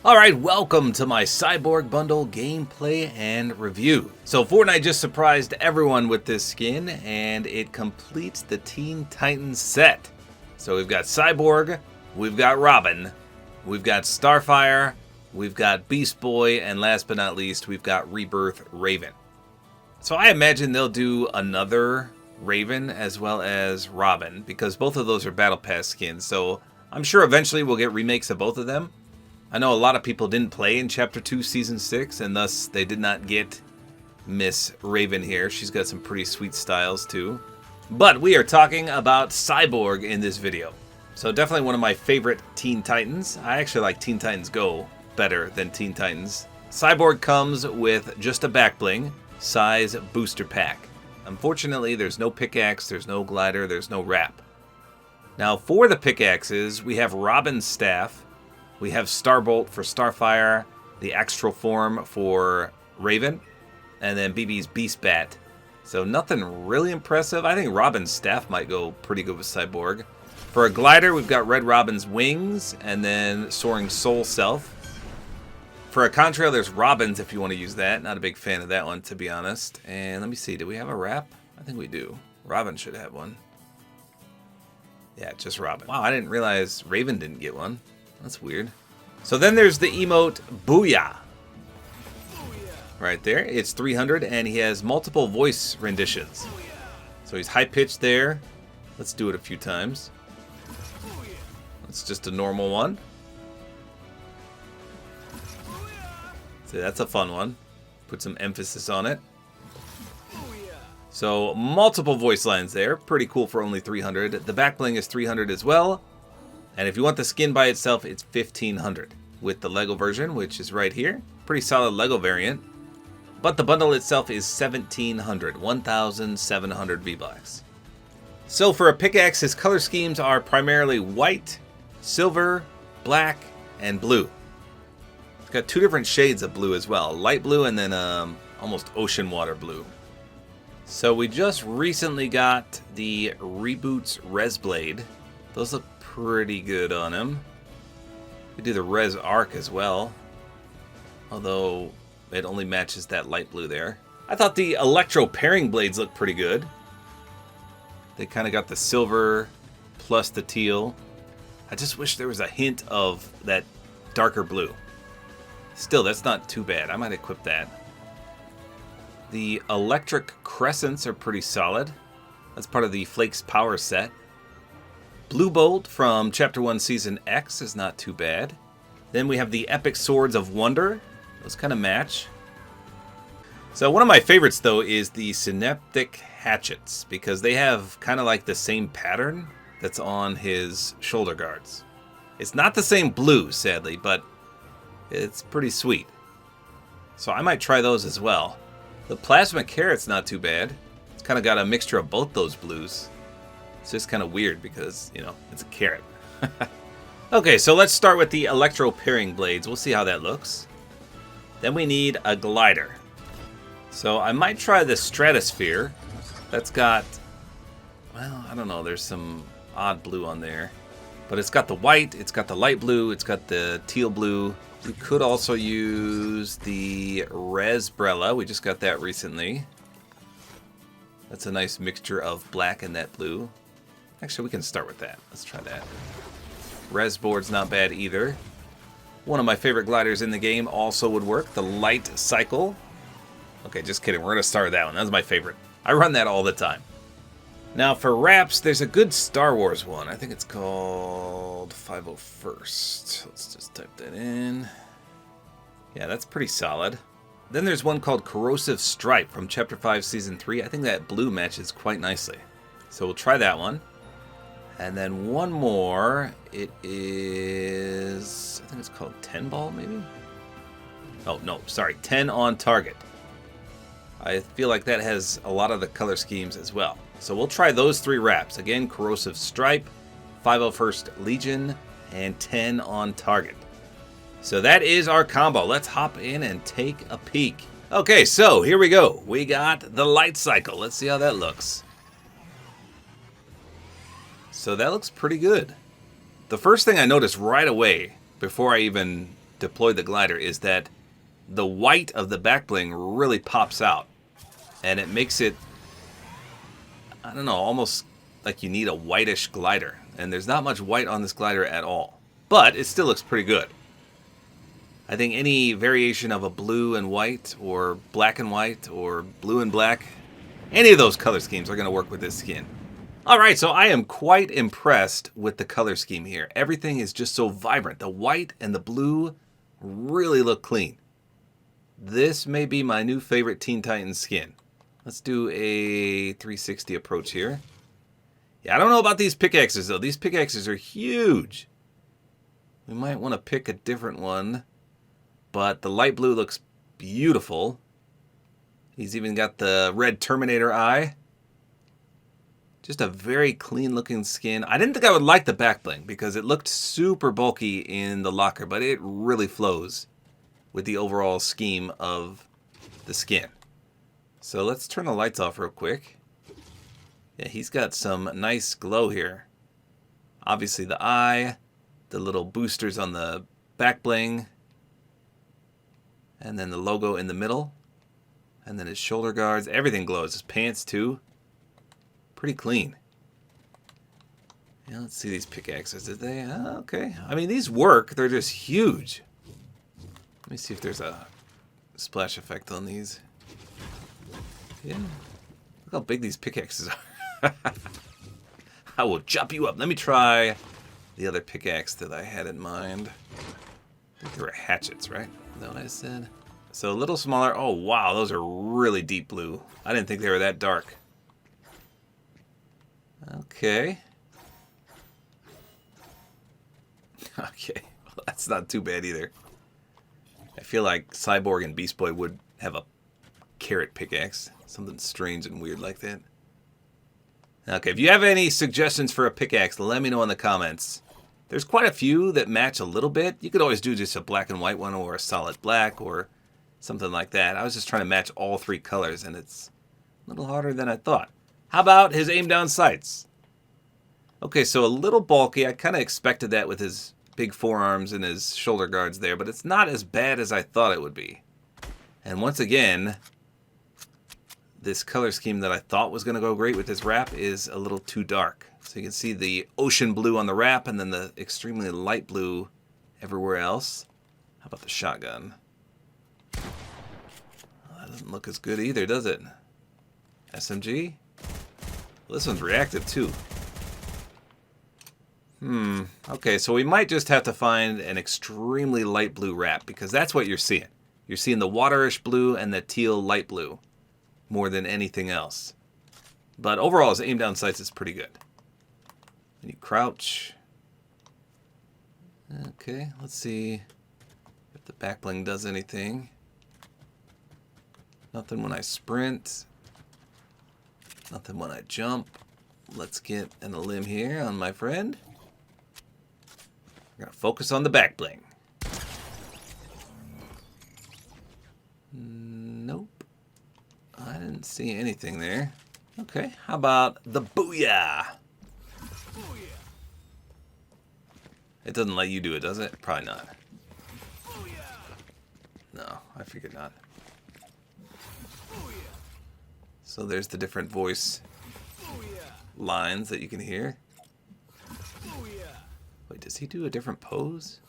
Alright, welcome to my Cyborg bundle gameplay and review. So Fortnite just surprised everyone with this skin, and it completes the Teen Titans set. So we've got Cyborg, we've got Robin, we've got Starfire, we've got Beast Boy, and last but not least, we've got Rebirth Raven. So I imagine they'll do another Raven as well as Robin, because both of those are Battle Pass skins, so I'm sure eventually we'll get remakes of both of them. I know a lot of people didn't play in Chapter 2, Season 6, and thus they did not get Miss Raven here. She's got some pretty sweet styles, too. But we are talking about Cyborg in this video. So definitely one of my favorite Teen Titans. I actually like Teen Titans Go better than Teen Titans. Cyborg comes with just a back bling, size booster pack. Unfortunately, there's no pickaxe, there's no glider, there's no wrap. Now, for the pickaxes, we have Robin's staff. We have Starbolt for Starfire, the Astral Form for Raven, and then BB's Beast Bat. So nothing really impressive. I think Robin's staff might go pretty good with Cyborg. For a glider, we've got Red Robin's wings, and then Soaring Soul Self. For a contrail, there's Robin's if you want to use that. Not a big fan of that one, to be honest. And let me see, do we have a wrap? I think we do. Robin should have one. Yeah, just Robin. Wow, I didn't realize Raven didn't get one. That's weird. So then there's the emote Booyah. Right there. It's 300 and he has multiple voice renditions. So he's high-pitched there. Let's do it a few times. It's just a normal one. See, that's a fun one. Put some emphasis on it. So multiple voice lines there. Pretty cool for only 300. The back bling is 300 as well. And if you want the skin by itself, it's 1500 with the Lego version, which is right here. Pretty solid Lego variant. But the bundle itself is 1700, 1700 V-Bucks. So for a pickaxe, his color schemes are primarily white, silver, black, and blue. It's got two different shades of blue as well. Light blue and then almost ocean water blue. So we just recently got the Reboots Res Blade. Those look pretty good on him. We do the Res Arc as well, although it only matches that light blue there. I thought the Electro Pairing Blades looked pretty good. They kind of got the silver plus the teal. I just wish there was a hint of that darker blue. Still, that's not too bad. I might equip that. The Electric Crescents are pretty solid. That's part of the Flakes Power set. Blue Bolt from Chapter 1 Season X is not too bad. Then we have the Epic Swords of Wonder. Those kind of match. So one of my favorites, though, is the Synaptic Hatchets, because they have kind of like the same pattern that's on his shoulder guards. It's not the same blue, sadly, but it's pretty sweet. So I might try those as well. The Plasma Carrot's not too bad. It's kind of got a mixture of both those blues. It's just kind of weird because, you know, it's a carrot. Okay, so let's start with the Electro Pairing Blades. We'll see how that looks. Then we need a glider. So I might try the Stratosphere. That's got, well, I don't know, there's some odd blue on there. But it's got the white, it's got the light blue, it's got the teal blue. You could also use the Resbrella. We just got that recently. That's a nice mixture of black and that blue. Actually, we can start with that. Let's try that. Res board's not bad either. One of my favorite gliders in the game also would work. The Light Cycle. Okay, just kidding. We're going to start with that one. That's my favorite. I run that all the time. Now, for wraps, there's a good Star Wars one. I think it's called 501st. Let's just type that in. Yeah, that's pretty solid. Then there's one called Corrosive Stripe from Chapter 5, Season 3. I think that blue matches quite nicely. So we'll try that one. And then one more. It is, I think it's called 10 Ball, maybe? Oh, no, sorry, 10 on Target. I feel like that has a lot of the color schemes as well. So we'll try those three wraps. Again, Corrosive Stripe, 501st Legion, and 10 on Target. So that is our combo. Let's hop in and take a peek. Okay, so here we go. We got the Light Cycle. Let's see how that looks. So that looks pretty good. The first thing I noticed right away, before I even deployed the glider is that the white of the back bling really pops out. And it makes it, I don't know, almost like you need a whitish glider. And there's not much white on this glider at all. But it still looks pretty good. I think any variation of a blue and white, or black and white, or blue and black, any of those color schemes are going to work with this skin. Alright, so I am quite impressed with the color scheme here. Everything is just so vibrant. The white and the blue really look clean. This may be my new favorite Teen Titans skin. Let's do a 360 approach here. Yeah, I don't know about these pickaxes though. These pickaxes are huge. We might want to pick a different one. But the light blue looks beautiful. He's even got the red Terminator eye. Just a very clean looking skin. I didn't think I would like the back bling because it looked super bulky in the locker, but it really flows with the overall scheme of the skin. So let's turn the lights off real quick. Yeah, he's got some nice glow here. Obviously the eye, the little boosters on the back bling, and then the logo in the middle, and then his shoulder guards, everything glows. His pants too. Pretty clean. Yeah, let's see these pickaxes. Did they? Okay. I mean, these work. They're just huge. Let me see if there's a splash effect on these. Yeah. Look how big these pickaxes are. I will chop you up. Let me try the other pickaxe that I had in mind. I think they were hatchets, right? Is that what I said? So a little smaller. Oh, wow. Those are really deep blue. I didn't think they were that dark. Okay. Okay. Well, that's not too bad either. I feel like Cyborg and Beast Boy would have a carrot pickaxe. Something strange and weird like that. Okay, if you have any suggestions for a pickaxe, let me know in the comments. There's quite a few that match a little bit. You could always do just a black and white one or a solid black or something like that. I was just trying to match all three colors, and it's a little harder than I thought. How about his aim down sights? Okay, so a little bulky. I kind of expected that with his big forearms and his shoulder guards there, but it's not as bad as I thought it would be. And once again, this color scheme that I thought was going to go great with this wrap is a little too dark. So you can see the ocean blue on the wrap and then the extremely light blue everywhere else. How about the shotgun? Well, that doesn't look as good either, does it? SMG? Well, this one's reactive too. Okay, so we might just have to find an extremely light blue wrap because that's what you're seeing. You're seeing the waterish blue and the teal light blue more than anything else. But overall, his aim down sights is pretty good. And you crouch. Okay, let's see if the back bling does anything. Nothing when I sprint. Nothing when I jump. Let's get an limb here on my friend. We're going to focus on the back bling. Nope. I didn't see anything there. Okay, how about the booyah? It doesn't let you do it, does it? Probably not. No, I figured not. So there's the different voice lines that you can hear. Wait, does he do a different pose?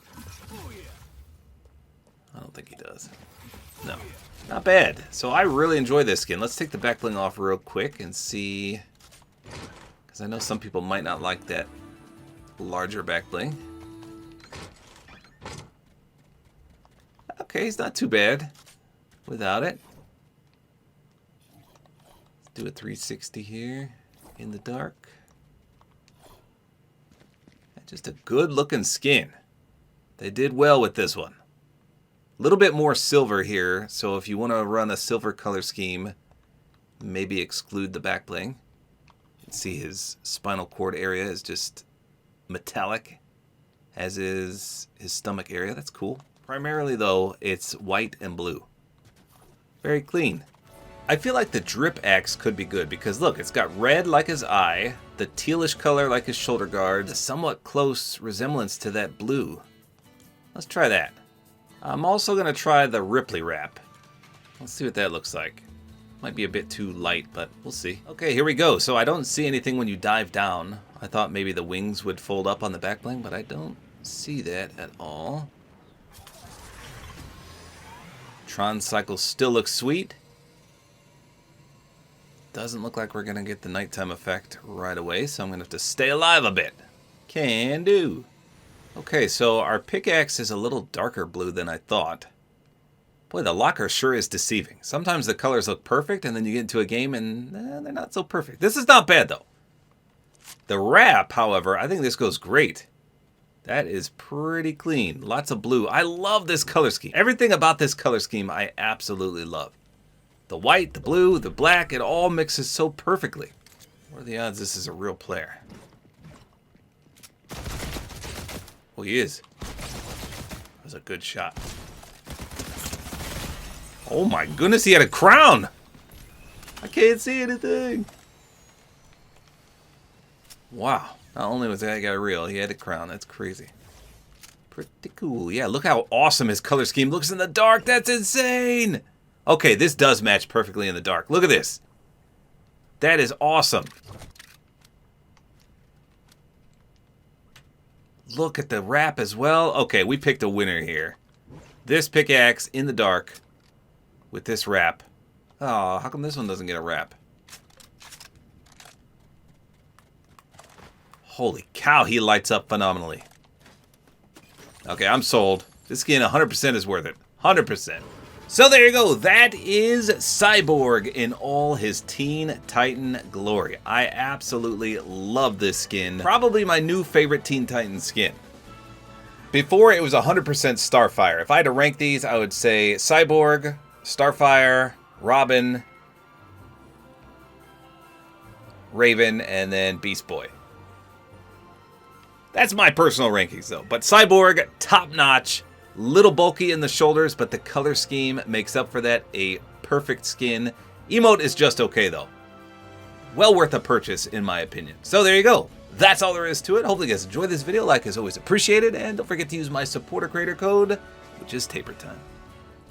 I don't think he does. No, not bad. So I really enjoy this skin. Let's take the back bling off real quick and see, because I know some people might not like that larger back bling. Okay, he's not too bad without it. Let's do a 360 here in the dark. Just a good looking skin. They did well with this one. A little bit more silver here, so if you want to run a silver color scheme, maybe exclude the back bling. You can see his spinal cord area is just metallic, as is his stomach area. That's cool. Primarily though, it's white and blue. Very clean. I feel like the drip axe could be good because look, it's got red like his eye, the tealish color like his shoulder guards, a somewhat close resemblance to that blue. Let's try that. I'm also going to try the Ripley wrap. Let's see what that looks like. Might be a bit too light, but we'll see. Okay, here we go. So I don't see anything when you dive down. I thought maybe the wings would fold up on the back bling, but I don't see that at all. Tron Cycle still looks sweet. Doesn't look like we're going to get the nighttime effect right away, so I'm going to have to stay alive a bit. Can do. Okay, so our pickaxe is a little darker blue than I thought. Boy, the locker sure is deceiving. Sometimes the colors look perfect, and then you get into a game and they're not so perfect. This is not bad, though. The wrap, however, I think this goes great. That is pretty clean. Lots of blue. I love this color scheme. Everything about this color scheme I absolutely love. The white, the blue, the black, it all mixes so perfectly. What are the odds this is a real player? Well, he is. That was a good shot. Oh my goodness, he had a crown! I can't see anything. Wow. Not only was that guy real, he had a crown. That's crazy. Pretty cool. Yeah, look how awesome his color scheme looks in the dark. That's insane! Okay, this does match perfectly in the dark. Look at this. That is awesome. Look at the wrap as well. Okay, we picked a winner here. This pickaxe in the dark with this wrap. Oh, how come this one doesn't get a wrap? Holy cow, he lights up phenomenally. Okay, I'm sold. This skin 100% is worth it. 100%. So there you go. That is Cyborg in all his Teen Titan glory. I absolutely love this skin. Probably my new favorite Teen Titan skin. Before, it was 100% Starfire. If I had to rank these, I would say Cyborg, Starfire, Robin, Raven, and then Beast Boy. That's my personal rankings, though. But Cyborg, top-notch. Little bulky in the shoulders, but the color scheme makes up for that. A perfect skin. Emote is just okay, though. Well worth a purchase, in my opinion. So there you go. That's all there is to it. Hopefully you guys enjoyed this video. Like is always appreciated. And don't forget to use my Support-A-Creator Code, which is tabortime.